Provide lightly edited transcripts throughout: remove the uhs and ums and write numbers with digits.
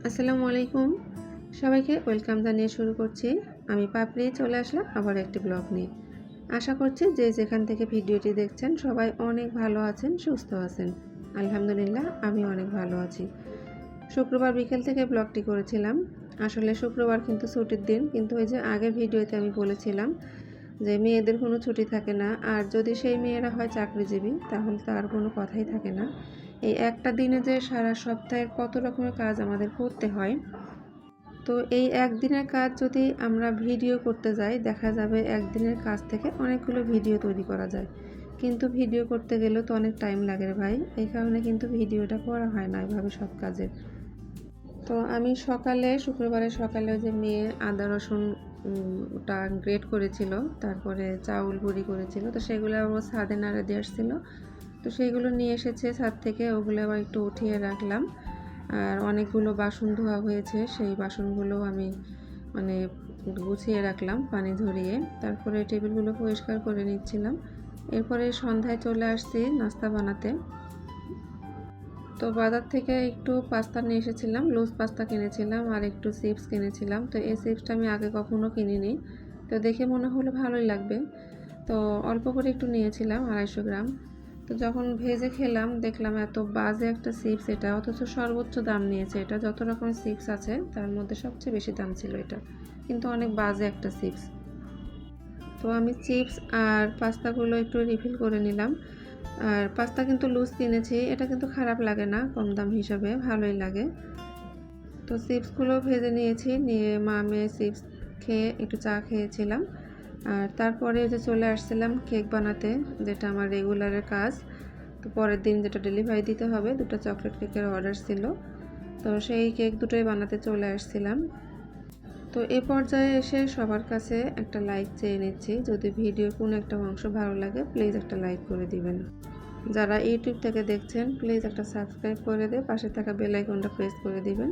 আসসালামু আলাইকুম। সবাইকে ওয়েলকাম জানিয়ে শুরু করছি। আমি পাপড়ি চলে আসলাম আবার একটি ব্লগ নিয়ে। আশা করছি যে যেখান থেকে ভিডিওটি দেখছেন সবাই অনেক ভালো আছেন, সুস্থ আছেন। আলহামদুলিল্লাহ আমি অনেক ভালো আছি। শুক্রবার বিকেল থেকে ব্লগটি করেছিলাম। আসলে শুক্রবার কিন্তু ছুটির দিন, কিন্তু ওই যে আগের ভিডিওতে আমি বলেছিলাম যে মেয়েদের কোনো ছুটি থাকে না, আর যদি সেই মেয়েরা হয় চাকরিজীবী তাহলে তো আর কোনো কথাই থাকে না। এই একটা দিনে যে সারা সপ্তাহের কত রকমের কাজ আমাদের করতে হয়, তো এই একদিনের কাজ যদি আমরা ভিডিও করতে যাই দেখা যাবে একদিনের কাজ থেকে অনেকগুলো ভিডিও তৈরি করা যায়, কিন্তু ভিডিও করতে গেলেও তো অনেক টাইম লাগে রে ভাই। এই কারণে কিন্তু ভিডিওটা করা হয় না এভাবে সব কাজের। তো আমি শুক্রবারের সকালে ওই যে মেয়ে আদা রসুন ওটা গ্রেট করেছিল, তারপরে চাউল গুঁড়ি করেছিল, তো সেগুলো ও ছাদে নাড়া দিয়ে আসছিলো। তো সেইগুলো নিয়ে এসেছে ছাদ থেকে, ওগুলো আবার একটু উঠিয়ে রাখলাম। আর অনেকগুলো বাসন ধোয়া হয়েছে, সেই বাসনগুলো আমি মানে গুছিয়ে রাখলাম পানি ঝরিয়ে। তারপরে টেবিলগুলো পরিষ্কার করে নিচ্ছিলাম। এরপরে সন্ধ্যায় চলে আসছি নাস্তা বানাতে। তো বাজার থেকে একটু পাস্তা নিয়ে এসেছিলাম, লুজ পাস্তা কিনেছিলাম আর একটু চিপস কিনেছিলাম। তো এই চিপসটা আমি আগে কখনো কিনিনি, তো দেখে মনে হলো ভালোই লাগবে, তো অল্প করে একটু নিয়েছিলাম 250 গ্রাম। তো যখন ভেজে খেলাম দেখলাম এত বাজে একটা চিপস এটা, অথচ সর্বোচ্চ দাম নিয়েছে এটা। যত রকমের চিপস আছে তার মধ্যে সবচেয়ে বেশি দাম ছিল এটা, কিন্তু অনেক বাজে একটা চিপস। তো আমি চিপস আর পাস্তাগুলো একটু রিফিল করে নিলাম। আর পাস্তা কিন্তু লুজ কিনেছি, এটা কিন্তু খারাপ লাগে না, কম দাম হিসাবে ভালোই লাগে। তো চিপসগুলো ভেজে নিয়েছি, নিয়ে মা মেয়ে চিপস খেয়ে একটু চা খেয়েছিলাম। আর তারপরে যে চলে আসছিলাম কেক বানাতে, যেটা আমার রেগুলারের কাজ। তো পরের দিন যেটা ডেলিভারি দিতে হবে, দুটো চকলেট কেকের অর্ডার ছিল, তো সেই কেক দুটোই বানাতে চলে আসছিলাম। তো এ পর্যায়ে এসে সবার কাছে একটা লাইক চেয়ে নিচ্ছি। যদি ভিডিওর কোনো একটা অংশ ভালো লাগে প্লিজ একটা লাইক করে দিবেন। যারা ইউটিউব থেকে দেখছেন প্লিজ একটা সাবস্ক্রাইব করে দিয়ে পাশে থাকা বেল আইকনটা প্রেস করে দিবেন,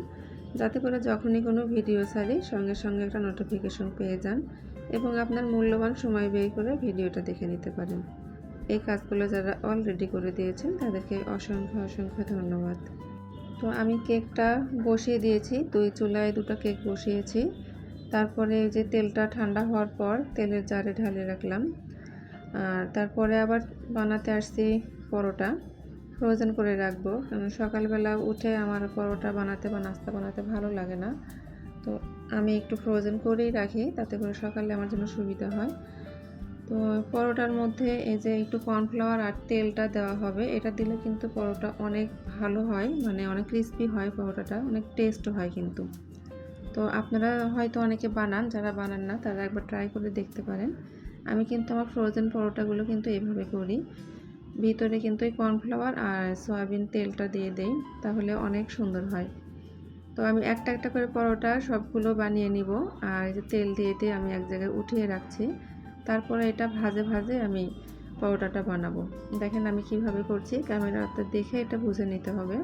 যাতে করে যখনই কোনো ভিডিও ছাড়ি সঙ্গে সঙ্গে একটা নোটিফিকেশন পেয়ে যান এবং আপনার মূল্যবান সময় ব্যয় করে ভিডিওটা দেখে নিতে পারেন। এই কাজগুলো যারা অলরেডি করে দিয়েছেন তাদেরকে অসংখ্য অসংখ্য ধন্যবাদ। তো আমি কেকটা বসিয়ে দিয়েছি, চুলায় দুটো কেক বসিয়েছি। তারপরে যে তেলটা ঠান্ডা হওয়ার পর তেলের জারে ঢালে রাখলাম। আর তারপরে আবার বানাতে আসছি পরোটা, ফ্রোজেন করে রাখবো, কারণ সকালবেলা উঠে আমার পরোটা বানাতে বা নাস্তা বানাতে ভালো লাগে না। তো আমি একটু ফ্রোজেন করেই রাখি, তাতে করে সকালে আমার জন্য সুবিধা হয়। তো পরোটার মধ্যে এই যে একটু কর্নফ্লাওয়ার আর তেলটা দেওয়া হবে, এটা দিলে কিন্তু পরোটা অনেক ভালো হয়, মানে অনেক ক্রিস্পি হয় পরোটাটা, অনেক টেস্ট হয় কিন্তু। তো আপনারা হয়তো অনেকে বানান, যারা বানান না তারা একবার ট্রাই করে দেখতে পারেন। আমি কিন্তু আমার ফ্রোজেন পরোটাগুলো কিন্তু এভাবে করি, ভিতরে কিন্তু এই কর্নফ্লাওয়ার আর সয়াবিন তেলটা দিয়ে দেই, তাহলে অনেক সুন্দর হয়। তো আমি একটা একটা করে পরোটা সবগুলো বানিয়ে নিব, আর এই যে তেল দিয়ে দিয়ে আমি এক জায়গায় উঠিয়ে রাখছি। তারপরে এটা ভাজে ভাজে আমি পরোটাটা বানাবো। দেখেন আমি কিভাবে করছি, ক্যামেরাতে দেখে এটা বুঝে নিতে হবে।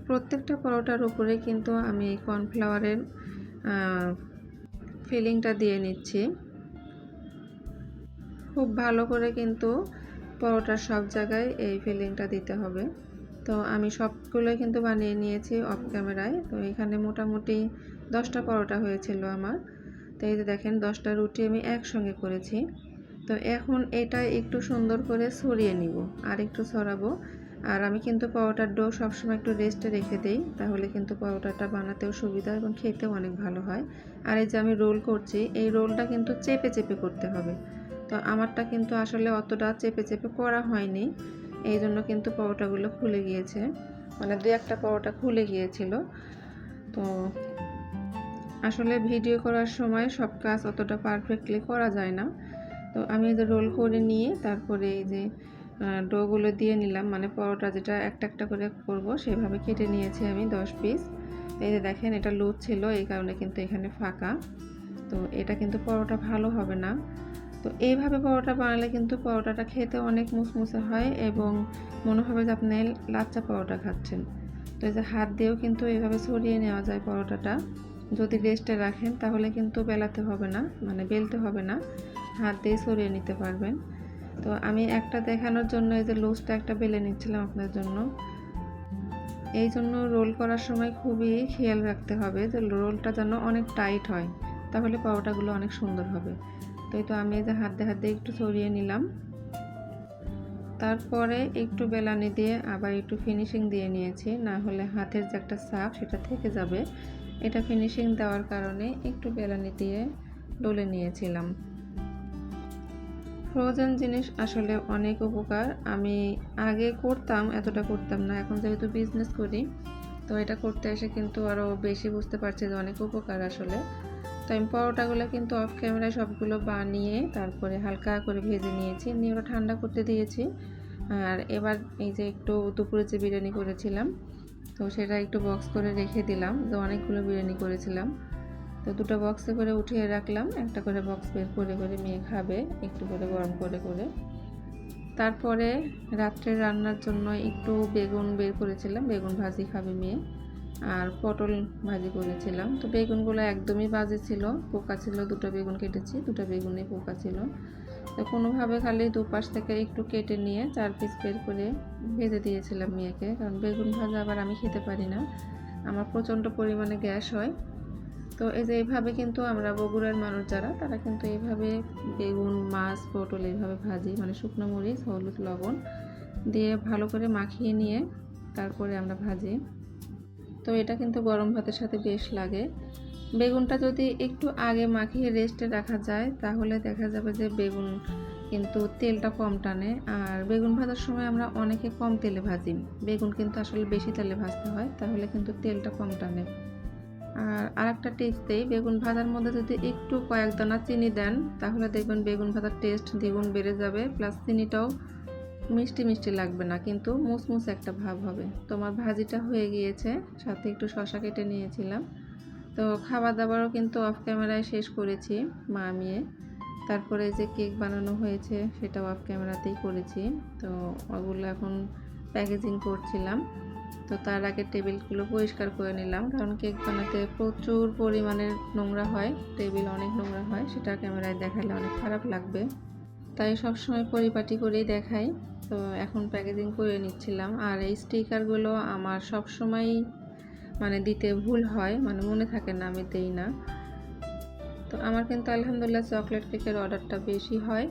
প্রত্যেকটা পরোটার উপরে কিন্তু আমি কর্নফ্লাওয়ারের ফিলিংটা দিয়ে নিচ্ছি। খুব ভালো করে কিন্তু পরোটার সব জায়গায় এই ফিলিংটা দিতে হবে। তো আমি সবগুলোই কিন্তু বানিয়ে নিয়েছি অফ ক্যামেরায়। তো এখানে মোটামুটি 10টা পরোটা হয়েছিল আমার। তো এই যে দেখেন 10টা রুটি আমি একসঙ্গে করেছি। তো এখন এটা একটু সুন্দর করে ছড়িয়ে নিব, আর একটু ছড়াবো। আর আমি কিন্তু পরোটার ডো সবসময় একটু রেস্টে রেখে দিই, তাহলে কিন্তু পরোটাটা বানাতেও সুবিধা এবং খেতেও অনেক ভালো হয়। আর এই যে আমি রোল করছি, এই রোলটা কিন্তু চেপে চেপে করতে হবে। তো আমারটা কিন্তু আসলে অতটা চেপে চেপে করা হয়নি, এই জন্য কিন্তু পরোটাগুলো খুলে গিয়েছে, মানে 2-1টা পরোটা খুলে গিয়েছিল। তো আসলে ভিডিও করার সময় সব কাজ অতটা পারফেক্টলি করা যায় না। তো আমি এই যে রোল করে নিয়ে তারপরে এই যে ডোগুলো দিয়ে নিলাম, মানে পরোটা যেটা একটা একটা করে করব সেভাবে কেটে নিয়েছি আমি 10 পিস। এই যে দেখেন এটা লুজ ছিল, এই কারণে কিন্তু এখানে ফাঁকা। তো এটা কিন্তু পরোটা ভালো হবে না। তো এইভাবে পরোটা বানালে কিন্তু পরোটাটা খেতে অনেক মুসমুসে হয় এবং মনে হবে যে আপনি লাচ্চা পরোটা খাচ্ছেন। তো এই যে হাত দিয়েও কিন্তু এইভাবে ছড়িয়ে নেওয়া যায় পরোটাটা, যদি রেস্টে রাখেন তাহলে কিন্তু বেলাতে হবে না, মানে বেলতে হবে না, হাত দিয়ে ছড়িয়ে নিতে পারবেন। তো আমি একটা দেখানোর জন্য এই যে লুজটা একটা বেলে নিচ্ছিলাম আপনার জন্য। এই জন্য রোল করার সময় খুবই খেয়াল রাখতে হবে যে রোলটা যেন অনেক টাইট হয়, তাহলে পরোটাগুলো অনেক সুন্দর হবে। তো এই তো আমি এই যে হাত দিয়ে একটু ছড়িয়ে নিলাম, তারপরে একটু বেলানি দিয়ে আবার একটু ফিনিশিং দিয়ে নিয়েছি, না হলে হাতের যে একটা ছাপ সেটা থেকে যাবে। এটা ফিনিশিং দেওয়ার কারণে একটু বেলানি দিয়ে ডলে নিয়েছিলাম। ফ্রোজেন জিনিস আসলে অনেক উপকার। আমি আগে করতাম, এতটা করতাম না, এখন যেহেতু বিজনেস করি তো এটা করতে এসে কিন্তু আরও বেশি বুঝতে পারছি যে অনেক উপকার আসলে। তো আমি পরোটাগুলো কিন্তু অফ ক্যামেরায় সবগুলো বানিয়ে তারপরে হালকা করে ভেজে নিয়েছি, নিয়ে ওটা ঠান্ডা করতে দিয়েছি। আর এবার এই যে একটু দুপুরে যে বিরিয়ানি করেছিলাম তো সেটা একটু বক্স করে রেখে দিলাম, তো অনেকগুলো বিরিয়ানি করেছিলাম তো দুটো বক্সে করে উঠিয়ে রাখলাম, একটা করে বক্স বের করে মেয়ে খাবে একটু করে গরম করে। তারপরে রাত্রে রান্নার জন্য একটু বেগুন বের করেছিলাম, বেগুন ভাজি খাবে মেয়ে, আর পটল ভাজি করেছিলাম। তো বেগুনগুলো একদমই বাজে ছিল, পোকা ছিল, দুটো বেগুন কেটেছি, দুটো বেগুনে পোকা ছিল। তো কোনোভাবে খালি দুপাশ থেকে একটু কেটে নিয়ে 4 পিস বের করে ভেজে দিয়েছিলাম মেয়েকে, কারণ বেগুন ভাজা আবার আমি খেতে পারি না, আমার প্রচণ্ড পরিমাণে গ্যাস হয়। তো এই যে এইভাবে কিন্তু আমরা বগুড়ার মানুষ যারা, তারা কিন্তু এইভাবে বেগুন, মাছ, পটল এইভাবে ভাজি, মানে শুকনো মরিচ, হলুদ, লবণ দিয়ে ভালো করে মাখিয়ে নিয়ে তারপরে আমরা ভাজি। তো এটা কিন্তু গরম ভাতের সাথে বেশ লাগে। বেগুনটা যদি একটু আগে মাখিয়ে রেস্টে রাখা যায় তাহলে দেখা যাবে যে বেগুন কিন্তু তেলটা কম টানে। আর বেগুন ভাজার সময় আমরা অনেকে কম তেলে ভাজি, বেগুন কিন্তু আসলে বেশি তেলে ভাজতে হয়, তাহলে কিন্তু তেলটা কম টানে। আর আরেকটা টিপস দেই, বেগুন ভাজার মধ্যে যদি একটু কয়েক দানা চিনি দেন তাহলে দেখবেন বেগুন ভাজার টেস্ট দ্বিগুণ বেড়ে যাবে, প্লাস চিনিটাও মিষ্টি মিষ্টি লাগবে না, কিন্তু মুসমুস একটা ভাব হবে। তো আমার ভাজিটা হয়ে গিয়েছে, সাথে একটু শসা কেটে নিয়েছিলাম। তো খাবার দাবারও কিন্তু অফ ক্যামেরায় শেষ করেছি মা মেয়ে। তারপরে যে কেক বানানো হয়েছে সেটাও অফ ক্যামেরাতেই করেছি। তো ওগুলো এখন প্যাকেজিং করছিলাম। তো তার আগে টেবিলগুলো পরিষ্কার করে নিলাম, কারণ কেক বানাতে প্রচুর পরিমাণের নোংরা হয়, টেবিল অনেক নোংরা হয়, সেটা ক্যামেরায় দেখালে অনেক খারাপ লাগবে, তাই সবসময় পরিপাটি করেই দেখাই। তো এখন প্যাকেজিং করে নিচ্ছিলাম। আর এই স্টিকারগুলো আমার সবসময় মানে দিতে ভুল হয়, মানে মনে থাকে না, আমি দেই না। তো আমার কিন্তু আলহামদুলিল্লাহ চকলেট কেকের অর্ডারটা বেশি হয়।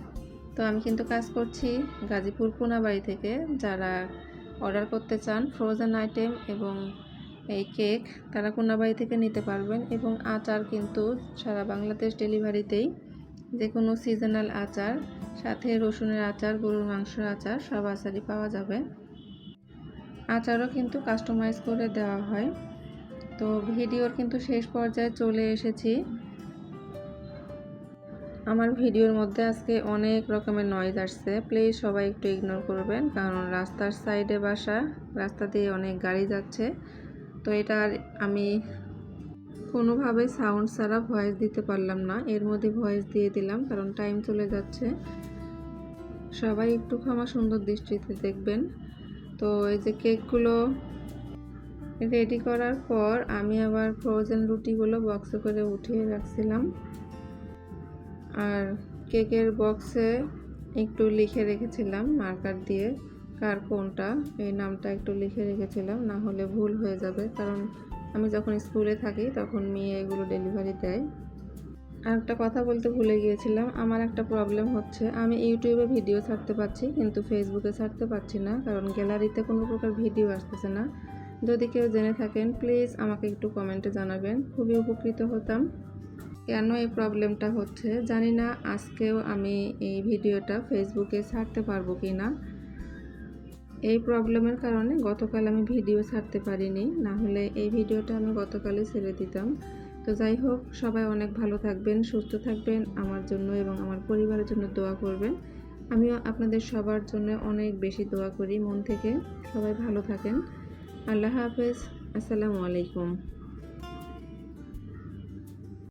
তো আমি কিন্তু কাজ করছি গাজীপুর কোনাবাড়ি থেকে। যারা অর্ডার করতে চান ফ্রোজেন আইটেম এবং এই কেক, তারা কোনাবাড়ি থেকে নিতে পারবেন। এবং আচার কিন্তু সারা বাংলাদেশ ডেলিভারিতেই, যে কোনো সিজনাল আচার, সাথে রসুনের আচার, গরুর মাংসের আচার, সব আচারই পাওয়া যাবে। আচারও কিন্তু কাস্টমাইজ করে দেওয়া হয়। তো ভিডিওর কিন্তু শেষ পর্যায়ে চলে এসেছি। আমার ভিডিওর মধ্যে আজকে অনেক রকমের নয়েজ আসছে, প্লিজ সবাই একটু ইগনোর করবেন, কারণ রাস্তার সাইডে বাসা, রাস্তা দিয়ে অনেক গাড়ি যাচ্ছে। তো এটা আর আমি কোনোভাবে সাউন্ড ছাড়া ভয়েস দিতে পারলাম না, এর মধ্যে ভয়েস দিয়ে দিলাম, কারণ টাইম চলে যাচ্ছে। সবাই একটু ক্ষমা সুন্দর দৃষ্টিতে দেখবেন। তো এই যে কেকগুলো রেডি করার পর আমি আবার ফ্রোজেন রুটিগুলো বক্সে করে উঠিয়ে রাখছিলাম। আর কেকের বক্সে একটু লিখে রেখেছিলাম মার্কার দিয়ে, কার কোনটা, এই নামটা একটু লিখে রেখেছিলাম, না হলে ভুল হয়ে যাবে, কারণ আমি যখন স্কুলে থাকি তখন মেয়ে এগুলো ডেলিভারি দেয়। আর একটা কথা বলতে ভুলে গিয়েছিলাম, আমার একটা প্রবলেম হচ্ছে, আমি ইউটিউবে ভিডিও ছাড়তে পারছি কিন্তু ফেসবুকে ছাড়তে পারছি না, কারণ গ্যালারিতে কোনো প্রকার ভিডিও আসতেছে না। যদি কেউ জেনে থাকেন প্লিজ আমাকে একটু কমেন্টে জানাবেন, খুবই উপকৃত হতাম। কেন এই প্রবলেমটা হচ্ছে জানি না, আজকেও আমি এই ভিডিওটা ফেসবুকে ছাড়তে পারবো কি না। এই প্রবলেমের কারণে গতকাল আমি ভিডিও ছাড়তে পারিনি, না হলে এই ভিডিওটা আমি গতকালই ছেড়ে দিতাম। তো যাই হোক, সবাই অনেক ভালো থাকবেন, সুস্থ থাকবেন, আমার জন্য এবং আমার পরিবারের জন্য দোয়া করবেন। আমিও আপনাদের সবার জন্য অনেক বেশি দোয়া করি মন থেকে। সবাই ভালো থাকেন। আল্লাহ হাফেজ। আসসালামু আলাইকুম।